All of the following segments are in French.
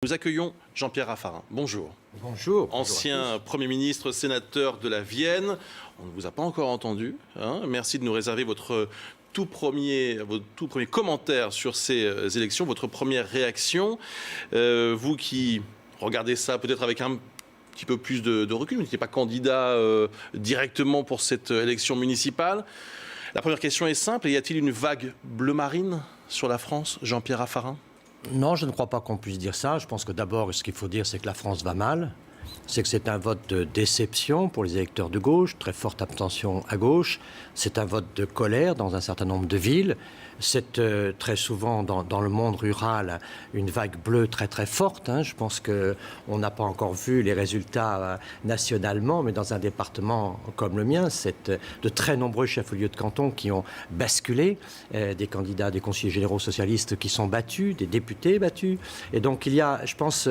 Nous accueillons Jean-Pierre Raffarin. Bonjour. Bonjour. Ancien Premier ministre, sénateur de la Vienne. On ne vous a pas encore entendu. Merci de nous réserver votre tout premier commentaire sur ces élections, votre première réaction. Vous qui regardez ça peut-être avec un petit peu plus de recul, vous n'étiez pas candidat directement pour cette élection municipale. La première question est simple. Y a-t-il une vague bleu marine sur la France, Jean-Pierre Raffarin ? Non, je ne crois pas qu'on puisse dire ça. Je pense que d'abord, ce qu'il faut dire, c'est que la France va mal. C'est que c'est un vote de déception pour les électeurs de gauche, très forte abstention à gauche. C'est un vote de colère dans un certain nombre de villes. C'est très souvent dans le monde rural une vague bleue très très forte. Je pense qu'on n'a pas encore vu les résultats nationalement, mais dans un département comme le mien, c'est de très nombreux chefs-lieux de canton qui ont basculé, des candidats, des conseillers généraux socialistes qui sont battus, des députés battus. Et donc il y a, je pense,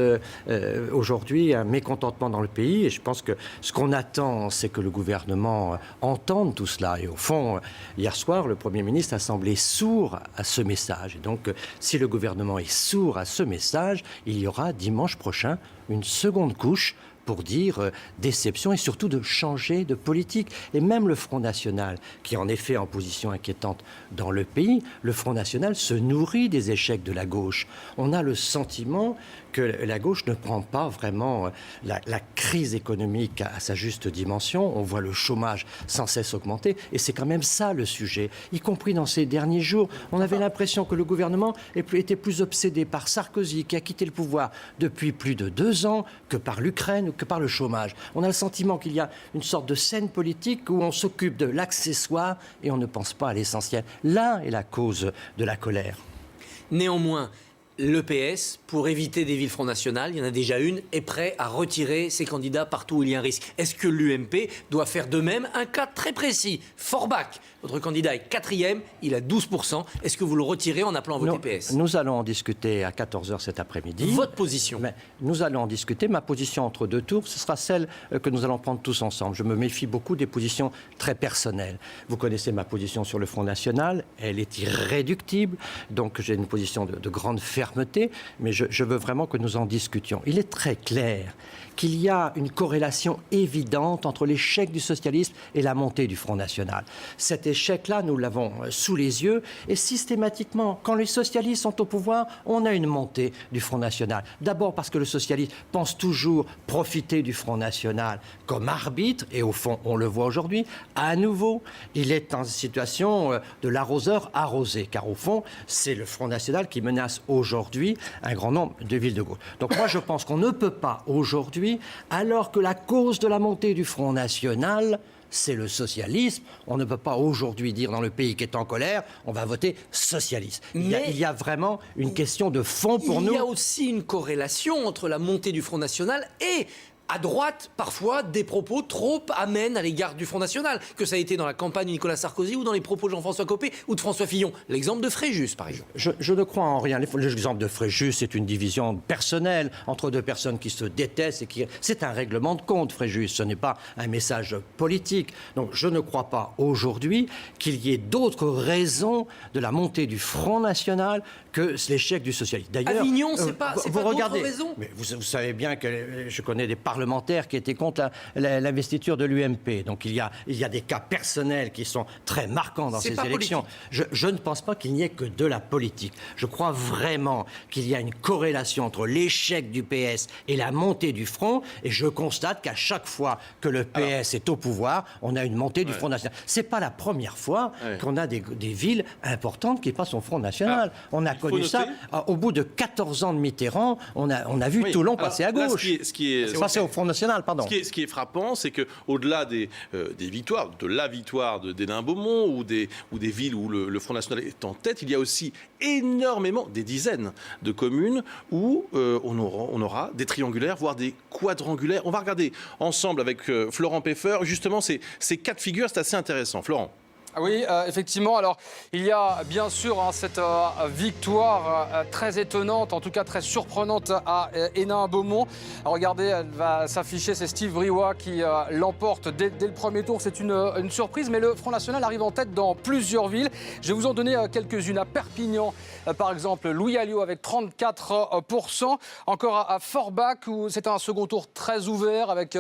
aujourd'hui un mécontentement dans le pays. Et je pense que ce qu'on attend, c'est que le gouvernement entende tout cela. Et au fond, hier soir, le Premier ministre a semblé sourd à ce message. Et donc, si le gouvernement est sourd à ce message, il y aura dimanche prochain une seconde couche pour dire déception et surtout de changer de politique. Et même le Front National, qui est en effet en position inquiétante dans le pays, le Front National se nourrit des échecs de la gauche. On a le sentiment que la gauche ne prend pas vraiment la crise économique à sa juste dimension. On voit le chômage sans cesse augmenter. Et c'est quand même ça le sujet. Y compris dans ces derniers jours, on avait l'impression que le gouvernement était plus obsédé par Sarkozy, qui a quitté le pouvoir depuis plus de 2 ans, que par l'Ukraine ou que par le chômage. On a le sentiment qu'il y a une sorte de scène politique où on s'occupe de l'accessoire et on ne pense pas à l'essentiel. Là est la cause de la colère. Néanmoins, le PS, pour éviter des villes Front National, il y en a déjà une, est prêt à retirer ses candidats partout où il y a un risque. Est-ce que l'UMP doit faire de même? Un cas très précis. Forbach, votre candidat est 4e, il a 12%. Est-ce que vous le retirez en appelant à voter PS? Nous allons en discuter à 14h cet après-midi. Votre position? Mais nous allons en discuter. Ma position entre deux tours, ce sera celle que nous allons prendre tous ensemble. Je me méfie beaucoup des positions très personnelles. Vous connaissez ma position sur le Front National. Elle est irréductible. Donc j'ai une position de grande fermeté. Mais je veux vraiment que nous en discutions. Il est très clair qu'il y a une corrélation évidente entre l'échec du socialisme et la montée du Front National. Cet échec-là, nous l'avons sous les yeux, et systématiquement, quand les socialistes sont au pouvoir, on a une montée du Front National. D'abord parce que le socialiste pense toujours profiter du Front National comme arbitre, et au fond, on le voit aujourd'hui, à nouveau, il est en situation de l'arroseur arrosé, car au fond, c'est le Front National qui menace aujourd'hui un grand nombre de villes de gauche. Donc moi, je pense qu'on ne peut pas aujourd'hui, alors que la cause de la montée du Front National, c'est le socialisme. On ne peut pas aujourd'hui dire dans le pays qui est en colère, on va voter socialiste. Il y a vraiment une question de fond pour nous. Il y a aussi une corrélation entre la montée du Front National et, à droite, parfois, des propos trop amènes à l'égard du Front National, que ça a été dans la campagne de Nicolas Sarkozy ou dans les propos de Jean-François Copé ou de François Fillon. L'exemple de Fréjus, par exemple. Je ne crois en rien. L'exemple de Fréjus, c'est une division personnelle entre deux personnes qui se détestent. C'est un règlement de compte, Fréjus. Ce n'est pas un message politique. Donc je ne crois pas aujourd'hui qu'il y ait d'autres raisons de la montée du Front National que l'échec du socialisme. D'ailleurs, Avignon, c'est pas d'autres raisons. Mais vous savez bien que je connais des parlementaires qui étaient contre l'investiture de l'UMP. Donc il y a des cas personnels qui sont très marquants dans ces élections. Je ne pense pas qu'il n'y ait que de la politique. Je crois vraiment qu'il y a une corrélation entre l'échec du PS et la montée du Front. Et je constate qu'à chaque fois que le PS est au pouvoir, on a une montée du Front National. C'est pas la première fois qu'on a des villes importantes qui passent au Front National. On a connu ça au bout de 14 ans de Mitterrand. On a vu Toulon passer à gauche. Passer au Front National, pardon. Ce qui est frappant, c'est qu'au-delà des victoires, de la victoire d'Hénin-Beaumont ou des villes où le Front National est en tête, il y a aussi énormément, des dizaines de communes où on aura des triangulaires, voire des quadrangulaires. On va regarder ensemble avec Florent Peffer, justement, ces cas de figure, c'est assez intéressant. Florent. Oui, effectivement. Alors, il y a bien sûr cette victoire très étonnante, en tout cas très surprenante à Hénin-Beaumont. Regardez, elle va s'afficher, c'est Steve Briouat qui l'emporte dès le premier tour. C'est une surprise, mais le Front National arrive en tête dans plusieurs villes. Je vais vous en donner quelques-unes. À Perpignan, par exemple, Louis Alliot avec 34%. Encore à Forbach, où c'est un second tour très ouvert, avec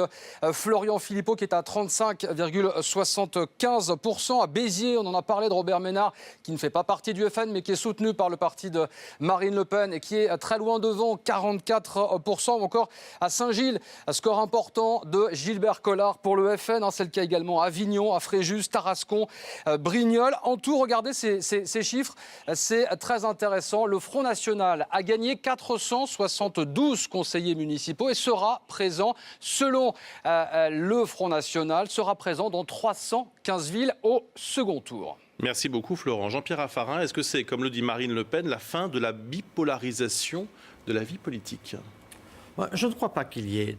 Florian Philippot qui est à 35,75%. À Béziers, on en a parlé de Robert Ménard, qui ne fait pas partie du FN, mais qui est soutenu par le parti de Marine Le Pen et qui est très loin devant, 44%. Ou encore à Saint-Gilles, un score important de Gilbert Collard pour le FN. C'est le cas également à Avignon, à Fréjus, Tarascon, Brignoles. En tout, regardez ces chiffres, c'est très intéressant. Le Front National a gagné 472 conseillers municipaux et sera présent, selon le Front National, sera présent dans 315 villes au second tour. Merci beaucoup Florent. Jean-Pierre Raffarin, est-ce que c'est, comme le dit Marine Le Pen, la fin de la bipolarisation de la vie politique ? Je ne crois pas qu'il y ait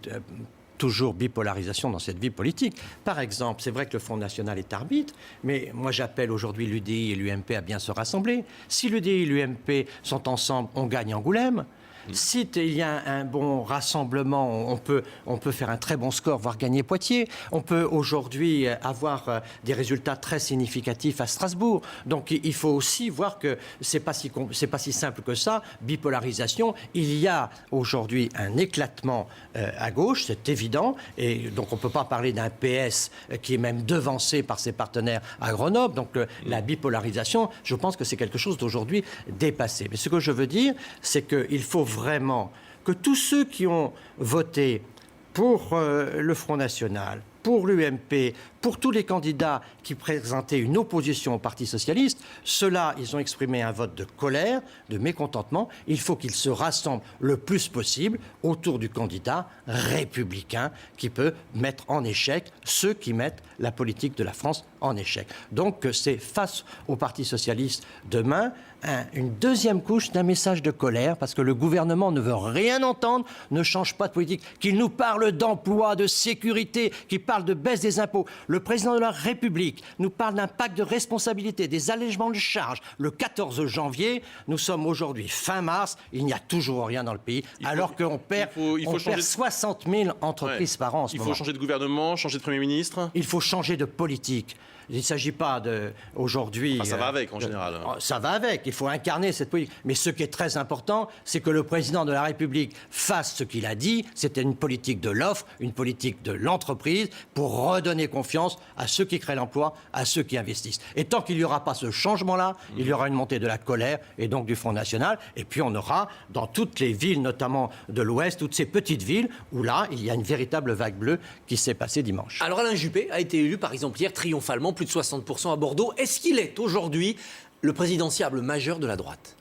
toujours bipolarisation dans cette vie politique. Par exemple, c'est vrai que le Front National est arbitre, mais moi j'appelle aujourd'hui l'UDI et l'UMP à bien se rassembler. Si l'UDI et l'UMP sont ensemble, on gagne Angoulême. Si il y a un bon rassemblement, on peut faire un très bon score, voire gagner Poitiers. On peut aujourd'hui avoir des résultats très significatifs à Strasbourg. Donc il faut aussi voir que c'est pas si simple que ça. Bipolarisation, il y a aujourd'hui un éclatement à gauche, c'est évident. Et donc on ne peut pas parler d'un PS qui est même devancé par ses partenaires à Grenoble. Donc la bipolarisation, je pense que c'est quelque chose d'aujourd'hui dépassé. Mais ce que je veux dire, c'est qu'il faut vraiment que tous ceux qui ont voté pour le Front National, pour l'UMP, pour tous les candidats qui présentaient une opposition au Parti socialiste, ceux-là, ils ont exprimé un vote de colère, de mécontentement. Il faut qu'ils se rassemblent le plus possible autour du candidat républicain qui peut mettre en échec ceux qui mettent la politique de la France en échec. Donc c'est face au Parti socialiste demain une deuxième couche d'un message de colère parce que le gouvernement ne veut rien entendre, ne change pas de politique, qu'il nous parle d'emploi, de sécurité, qu'il parle de baisse des impôts. Le président de la République nous parle d'un pacte de responsabilité, des allègements de charges. Le 14 janvier, nous sommes aujourd'hui fin mars, il n'y a toujours rien dans le pays, alors qu'on perd 60 000 entreprises par an en ce moment. Il faut changer de gouvernement, changer de Premier ministre. Il faut changer de politique. Il ne s'agit pas aujourd'hui... ça va avec en général. Ça va avec, il faut incarner cette politique. Mais ce qui est très important, c'est que le président de la République fasse ce qu'il a dit. C'était une politique de l'offre, une politique de l'entreprise pour redonner confiance à ceux qui créent l'emploi, à ceux qui investissent. Et tant qu'il n'y aura pas ce changement-là, il y aura une montée de la colère et donc du Front National. Et puis on aura dans toutes les villes, notamment de l'Ouest, toutes ces petites villes où là, il y a une véritable vague bleue qui s'est passée dimanche. Alors Alain Juppé a été élu par exemple hier triomphalement, plus de 60% à Bordeaux. Est-ce qu'il est aujourd'hui le présidentiable majeur de la droite ?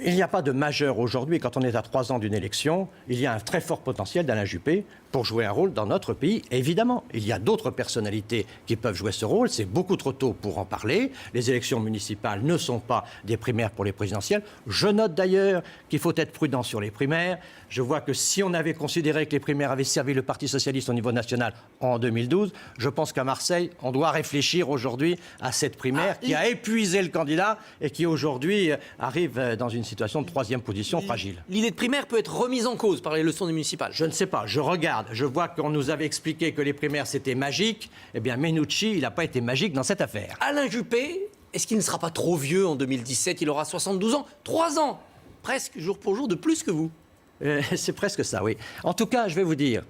Il n'y a pas de majeur aujourd'hui. Quand on est à 3 ans d'une élection, il y a un très fort potentiel d'Alain Juppé pour jouer un rôle dans notre pays. Évidemment, il y a d'autres personnalités qui peuvent jouer ce rôle. C'est beaucoup trop tôt pour en parler. Les élections municipales ne sont pas des primaires pour les présidentielles. Je note d'ailleurs qu'il faut être prudent sur les primaires. Je vois que si on avait considéré que les primaires avaient servi le Parti socialiste au niveau national en 2012, je pense qu'à Marseille, on doit réfléchir aujourd'hui à cette primaire qui a épuisé le candidat et qui aujourd'hui arrive dans une situation de 3e position fragile. L'idée de primaire peut être remise en cause par les leçons des municipales. Je ne sais pas, je regarde, je vois qu'on nous avait expliqué que les primaires c'était magique. Eh bien Menucci, il n'a pas été magique dans cette affaire. Alain Juppé, est-ce qu'il ne sera pas trop vieux en 2017 ? Il aura 72 ans, 3 ans, presque jour pour jour de plus que vous. C'est presque ça, oui. En tout cas, je vais vous dire,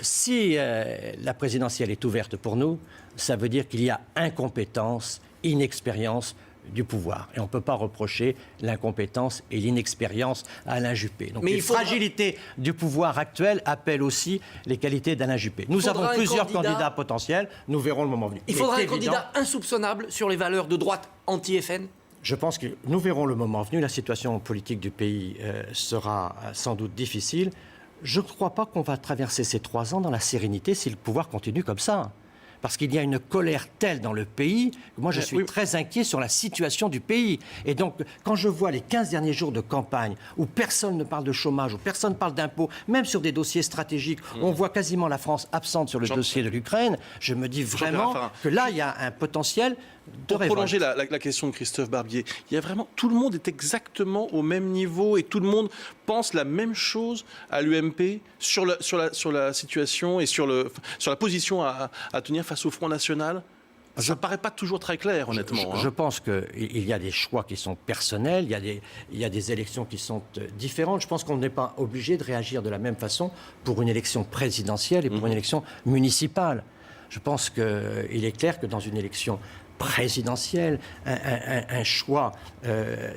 si la présidentielle est ouverte pour nous, ça veut dire qu'il y a incompétence, inexpérience du pouvoir. Et on ne peut pas reprocher l'incompétence et l'inexpérience à Alain Juppé. Donc les fragilités du pouvoir actuel appellent aussi les qualités d'Alain Juppé. Nous avons plusieurs candidats potentiels, nous verrons le moment venu. Il faudra un candidat insoupçonnable sur les valeurs de droite anti-FN ? Je pense que nous verrons le moment venu. La situation politique du pays sera sans doute difficile. Je ne crois pas qu'on va traverser ces 3 ans dans la sérénité si le pouvoir continue comme ça. parce qu'il y a une colère telle dans le pays que moi je suis oui. très inquiet sur la situation du pays. Et donc, quand je vois les 15 derniers jours de campagne où personne ne parle de chômage, où personne ne parle d'impôts, même sur des dossiers stratégiques, on voit quasiment la France absente sur le dossier de l'Ukraine, je me dis vraiment que là, il y a un potentiel de Pour révolte. prolonger la question de Christophe Barbier, il y a vraiment, tout le monde est exactement au même niveau et tout le monde pense la même chose à l'UMP sur la situation et sur la position à tenir face au Front National. Ça ne paraît pas toujours très clair, honnêtement. Je pense qu'il y a des choix qui sont personnels, il y a des élections qui sont différentes. Je pense qu'on n'est pas obligé de réagir de la même façon pour une élection présidentielle et pour une élection municipale. Je pense qu'il est clair que dans une élection présidentielle, un choix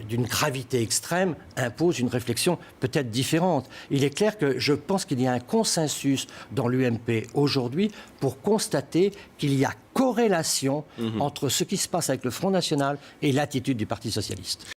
d'une gravité extrême impose une réflexion peut-être différente. Il est clair que je pense qu'il y a un consensus dans l'UMP aujourd'hui pour constater qu'il y a corrélation entre ce qui se passe avec le Front National et l'attitude du Parti socialiste.